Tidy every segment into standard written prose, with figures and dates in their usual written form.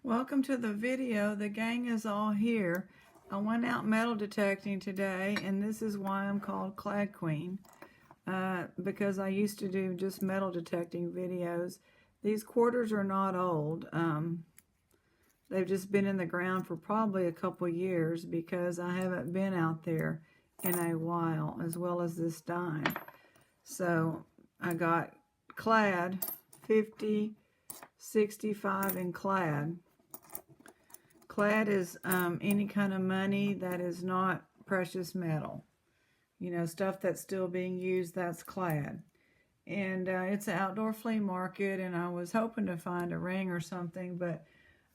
Welcome to the video. The gang is all here. I went out metal detecting today, and this is why I'm called Clad Queen, because I used to do just metal detecting videos. These quarters are not old. They've just been in the ground for probably a couple years because I haven't been out there in a while, as well as this dime. So I got clad, 50, 65 and clad. Clad is any kind of money that is not precious metal. You know, stuff that's still being used, that's clad. And it's an outdoor flea market, and I was hoping to find a ring or something, but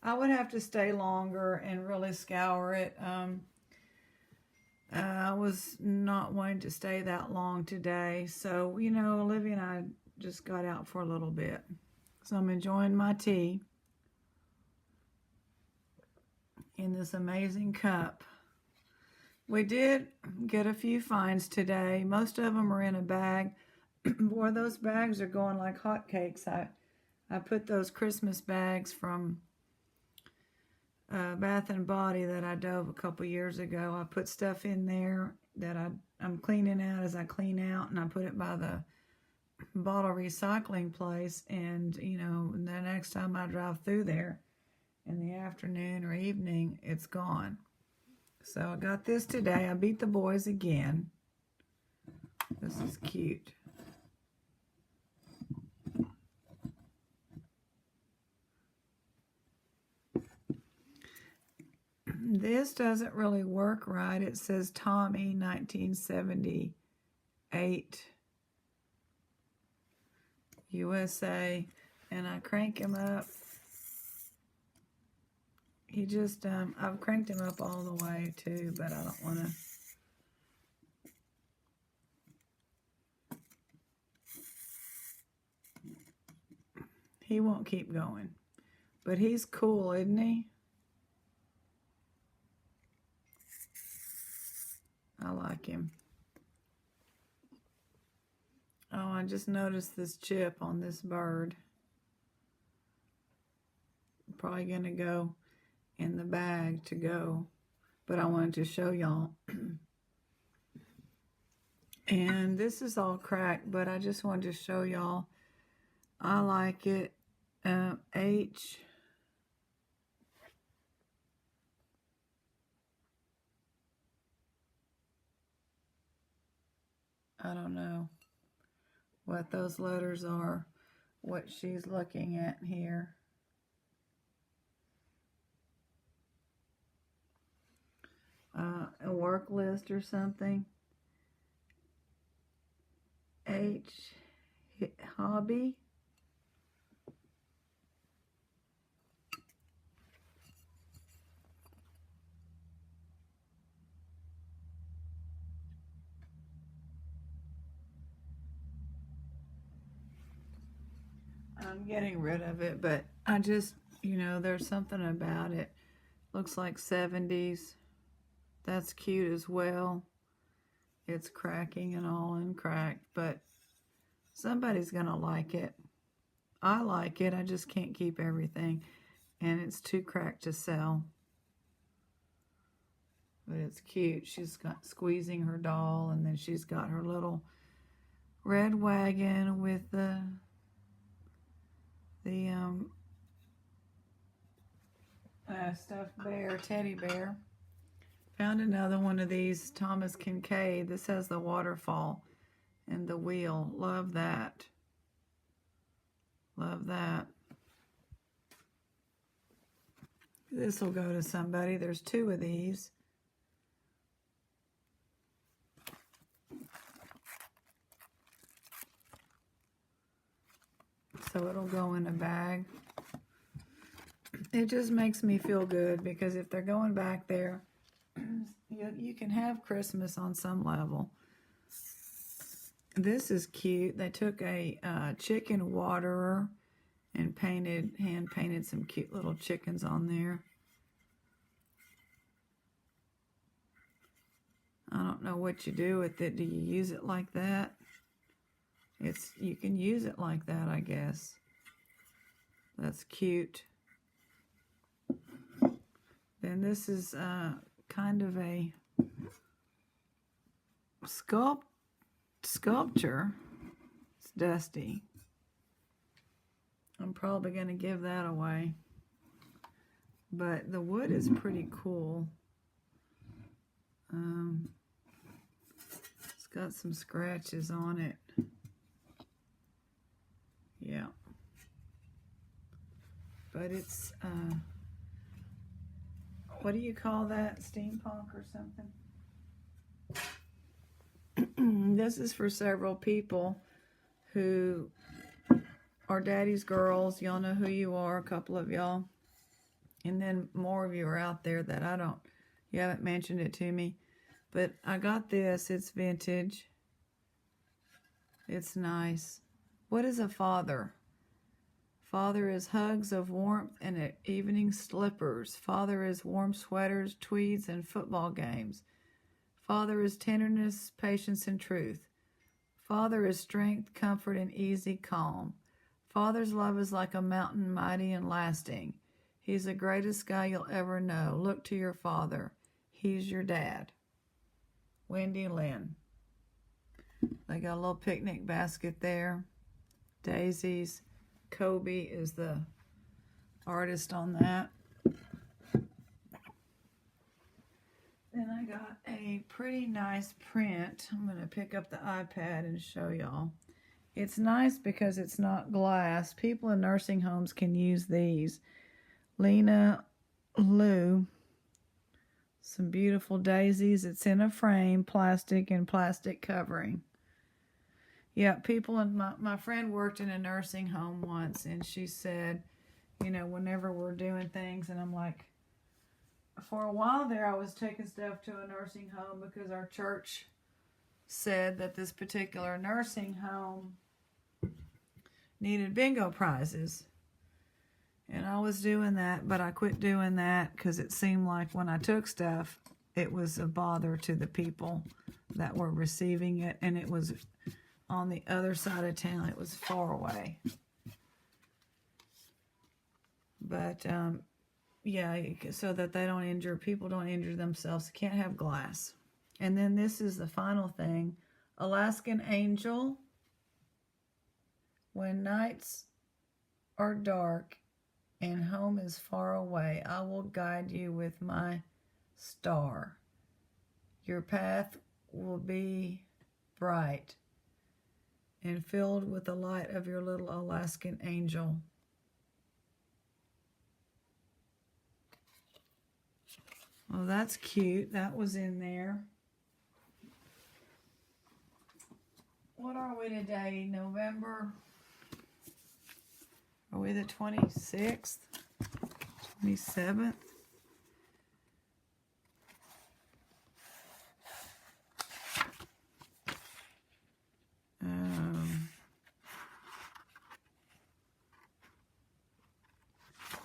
I would have to stay longer and really scour it. I was not wanting to stay that long today. So, you know, Olivia and I just got out for a little bit. So I'm enjoying my tea in this amazing cup. We did get a few finds today. Most of them are in a bag. Boy, those bags are going like hotcakes. I put those Christmas bags from Bath and Body that I dove a couple years ago. I put stuff in there that I'm cleaning out as I clean out, and I put it by the bottle recycling place. And you know, the next time I drive through there in the afternoon or evening, it's gone. So I got this today. I beat the boys again. This is cute. This doesn't really work right. It says Tommy 1978 USA, and I crank him up. He just, I've cranked him up all the way too, but I don't want to. He won't keep going, but he's cool, isn't he? I like him. Oh, I just noticed this chip on this bird. Probably going to go in the bag to go, but I wanted to show y'all. And this is all cracked, but I just wanted to show y'all. I like it. H. I don't know what those letters are, what she's looking at here. A work list or something. H. Hobby. I'm getting rid of it, but I just, you know, there's something about it. Looks like 70s. That's cute as well. It's cracking and all and cracked, but somebody's gonna like it. I like it. I just can't keep everything, and it's too cracked to sell. But it's cute. She's got squeezing her doll, and then she's got her little red wagon with the stuffed bear, teddy bear. Found another one of these, Thomas Kincaid. This has the waterfall and the wheel. Love that. Love that. This will go to somebody. There's two of these. So it'll go in a bag. It just makes me feel good because if they're going back there, you can have Christmas on some level. This is cute. They took a chicken waterer and hand painted some cute little chickens on there. I don't know what you do with it. Do you use it like that? You can use it like that, I guess. That's cute. Then this is kind of a sculpture. It's dusty. I'm probably going to give that away. But the wood is pretty cool. It's got some scratches on it. Yeah. But it's, what do you call that? Steampunk or something? This is for several people who are daddy's girls. Y'all know who you are, a couple of y'all. And then more of you are out there that you haven't mentioned it to me. But I got this. It's vintage. It's nice. What is a father? Father is hugs of warmth and evening slippers. Father is warm sweaters, tweeds, and football games. Father is tenderness, patience, and truth. Father is strength, comfort, and easy calm. Father's love is like a mountain, mighty and lasting. He's the greatest guy you'll ever know. Look to your father. He's your dad. Wendy Lynn. They got a little picnic basket there. Daisies. Kobe is the artist on that. Then I got a pretty nice print. I'm going to pick up the iPad and show y'all. It's nice because it's not glass. People in nursing homes can use these. Lena Lou. Some beautiful daisies. It's in a frame, plastic and plastic covering. Yeah, people in my friend worked in a nursing home once, and she said, you know, whenever we're doing things, and I'm like, for a while there, I was taking stuff to a nursing home because our church said that this particular nursing home needed bingo prizes. And I was doing that, but I quit doing that because it seemed like when I took stuff, it was a bother to the people that were receiving it, and it was on the other side of town. It was far away. But, yeah, so that people don't injure themselves. They can't have glass. And then this is the final thing. Alaskan Angel. When nights are dark and home is far away, I will guide you with my star. Your path will be bright and filled with the light of your little Alaskan angel. Oh, that's cute. That was in there. What are we today? November? Are we the 26th? 27th?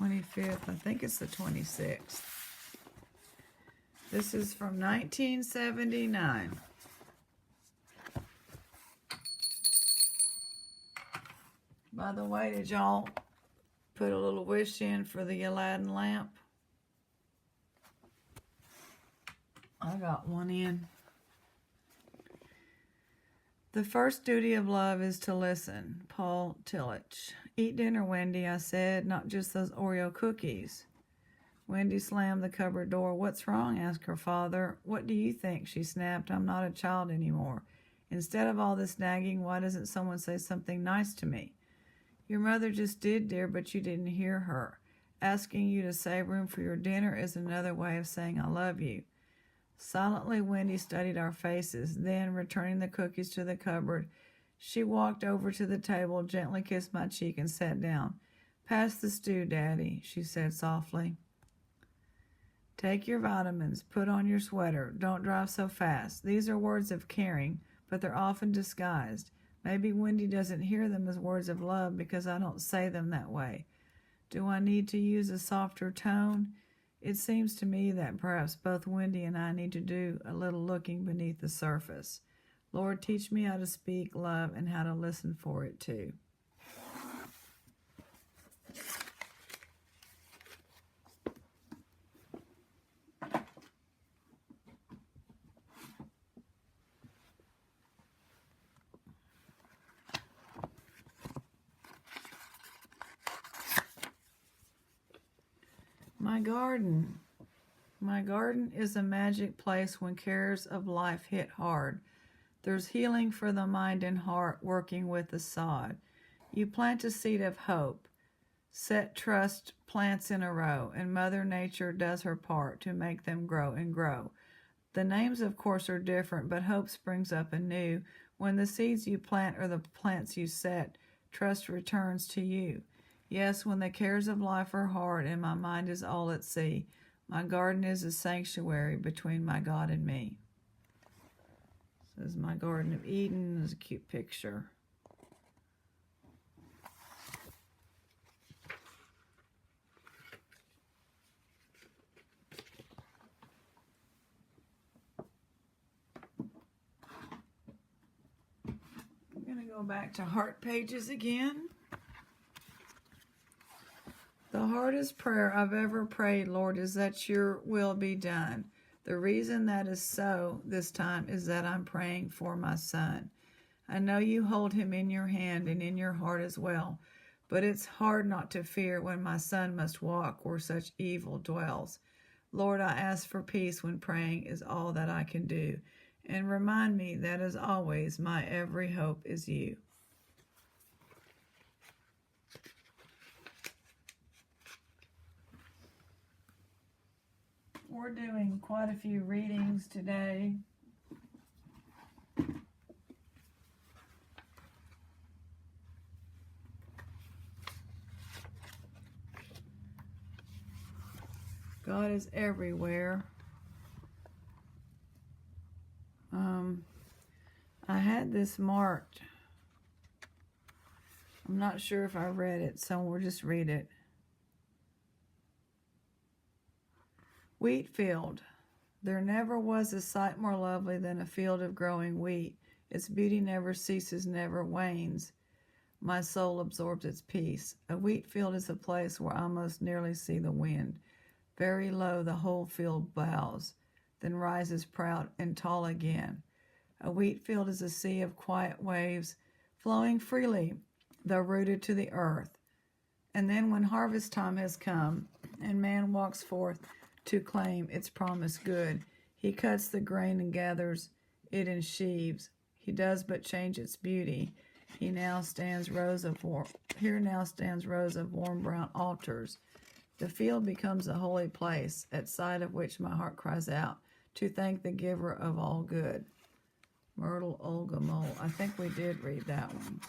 25th. I think it's the 26th. This is from 1979. By the way, did y'all put a little wish in for the Aladdin lamp? I got one in. The first duty of love is to listen. Paul Tillich. Eat dinner, Wendy, I said, not just those Oreo cookies. Wendy slammed the cupboard door. What's wrong? Asked her father. What do you think? She snapped. I'm not a child anymore. Instead of all this nagging, why doesn't someone say something nice to me? Your mother just did, dear, but you didn't hear her. Asking you to save room for your dinner is another way of saying I love you. Silently, Wendy studied our faces. Then, returning the cookies to the cupboard, she walked over to the table, gently kissed my cheek, and sat down. Pass the stew, Daddy, she said softly. Take your vitamins. Put on your sweater. Don't drive so fast. These are words of caring, but they're often disguised. Maybe Wendy doesn't hear them as words of love because I don't say them that way. Do I need to use a softer tone? It seems to me that perhaps both Wendy and I need to do a little looking beneath the surface. Lord, teach me how to speak love and how to listen for it too. My garden. My garden is a magic place when cares of life hit hard. There's healing for the mind and heart working with the sod. You plant a seed of hope, set trust plants in a row, and Mother Nature does her part to make them grow and grow. The names, of course, are different, but hope springs up anew. When the seeds you plant are the plants you set, trust returns to you. Yes, when the cares of life are hard and my mind is all at sea, my garden is a sanctuary between my God and me. This is my Garden of Eden. There's a cute picture. I'm going to go back to heart pages again. The hardest prayer I've ever prayed, Lord, is that your will be done. The reason that is so this time is that I'm praying for my son. I know you hold him in your hand and in your heart as well, but it's hard not to fear when my son must walk where such evil dwells. Lord, I ask for peace when praying is all that I can do, and remind me that as always, my every hope is you. We're doing quite a few readings today. God is everywhere. I had this marked. I'm not sure if I read it, so we'll just read it. Wheat field. There never was a sight more lovely than a field of growing wheat. Its beauty never ceases, never wanes. My soul absorbs its peace. A wheat field is a place where I most nearly see the wind. Very low the whole field bows, then rises proud and tall again. A wheat field is a sea of quiet waves, flowing freely, though rooted to the earth. And then when harvest time has come, and man walks forth to claim its promised good, he cuts the grain and gathers it in sheaves. He does but change its beauty. Here now stands rows of warm brown altars. The field becomes a holy place, at sight of which my heart cries out to thank the giver of all good. Myrtle Olga Mole. I think we did read that one.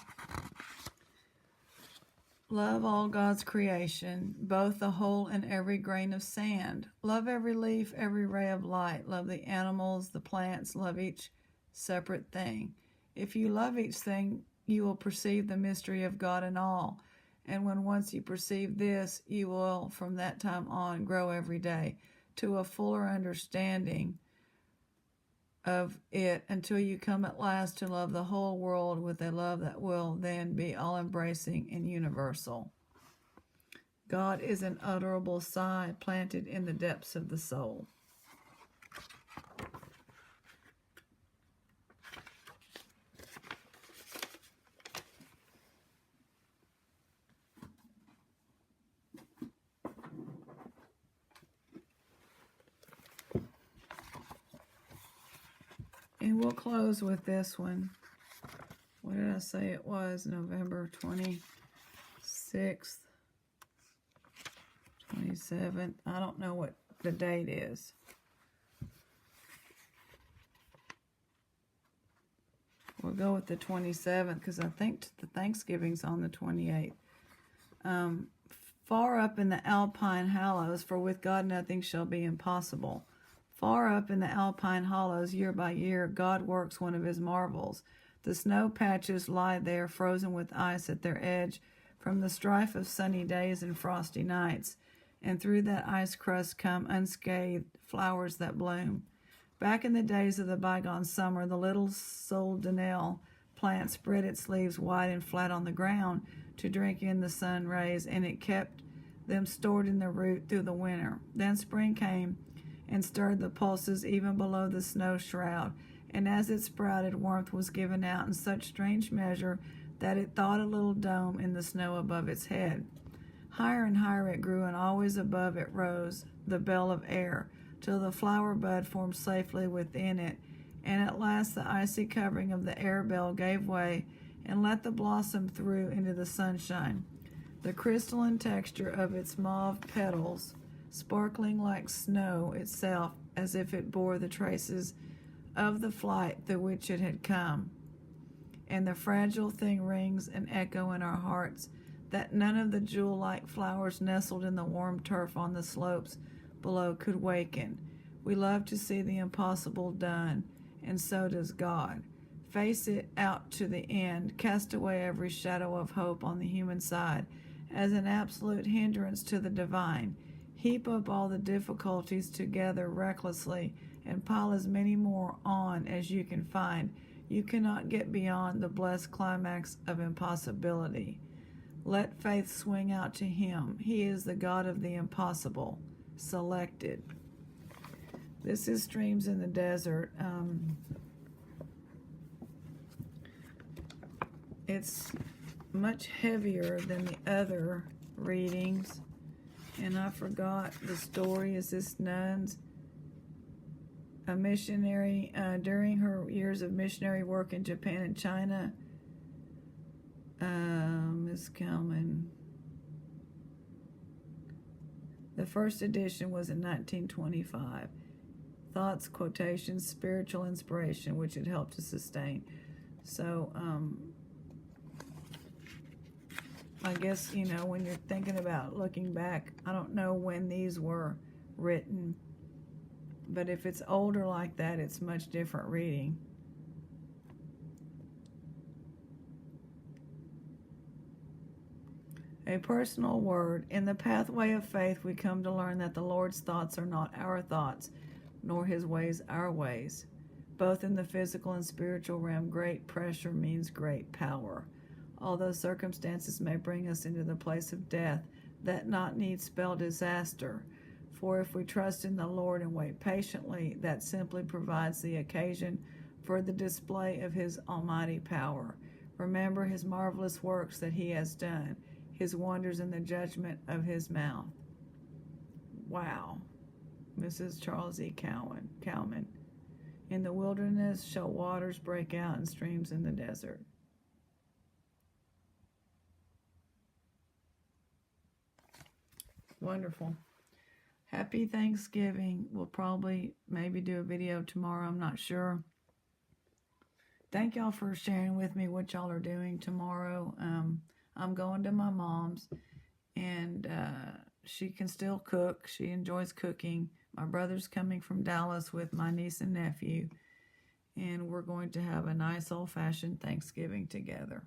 Love all God's creation, both the whole and every grain of sand. Love every leaf, every ray of light. Love the animals, the plants. Love each separate thing. If you love each thing, you will perceive the mystery of God in all. And when once you perceive this, you will, from that time on, grow every day to a fuller understanding of it until you come at last to love the whole world with a love that will then be all-embracing and universal. God is an utterable sigh planted in the depths of the soul. And we'll close with this one. What did I say it was? November 26th, 27th. I don't know what the date is. We'll go with the 27th because I think the Thanksgiving's on the 28th. Far up in the Alpine hollows, for with God nothing shall be impossible. Far up in the Alpine hollows, year by year, God works one of his marvels. The snow patches lie there, frozen with ice at their edge, from the strife of sunny days and frosty nights, and through that ice crust come unscathed flowers that bloom. Back in the days of the bygone summer, the little soldanelle plant spread its leaves wide and flat on the ground to drink in the sun rays, and it kept them stored in the root through the winter. Then spring came and stirred the pulses even below the snow shroud, and as it sprouted, warmth was given out in such strange measure that it thawed a little dome in the snow above its head. Higher and higher it grew, and always above it rose the bell of air, till the flower bud formed safely within it, and at last the icy covering of the air bell gave way, and let the blossom through into the sunshine. The crystalline texture of its mauve petals, sparkling like snow itself, as if it bore the traces of the flight through which it had come. And the fragile thing rings an echo in our hearts, that none of the jewel-like flowers nestled in the warm turf on the slopes below could waken. We love to see the impossible done, and so does God. Face it out to the end, cast away every shadow of hope on the human side as an absolute hindrance to the divine. Heap up all the difficulties together recklessly and pile as many more on as you can find. You cannot get beyond the blessed climax of impossibility. Let faith swing out to him. He is the God of the impossible. Selected. This is Streams in the Desert. It's much heavier than the other readings. And I forgot the story. Is this nun's a missionary during her years of missionary work in Japan and China? Miss Kalman. The first edition was in 1925. Thoughts, quotations, spiritual inspiration, which it helped to sustain. So, I guess, when you're thinking about looking back, I don't know when these were written, but if it's older like that, it's much different reading. A personal word. In the pathway of faith, we come to learn that the Lord's thoughts are not our thoughts, nor his ways our ways. Both in the physical and spiritual realm, great pressure means great power. Although circumstances may bring us into the place of death, that not need spell disaster. For if we trust in the Lord and wait patiently, that simply provides the occasion for the display of his almighty power. Remember his marvelous works that he has done, his wonders in the judgment of his mouth. Wow. Mrs. Charles E. Cowman. In the wilderness shall waters break out and streams in the desert. Wonderful. Happy Thanksgiving. We'll maybe do a video tomorrow. I'm not sure. Thank y'all for sharing with me what y'all are doing tomorrow. I'm going to my mom's, and she can still cook. She enjoys cooking. My brother's coming from Dallas with my niece and nephew, and we're going to have a nice old-fashioned Thanksgiving together.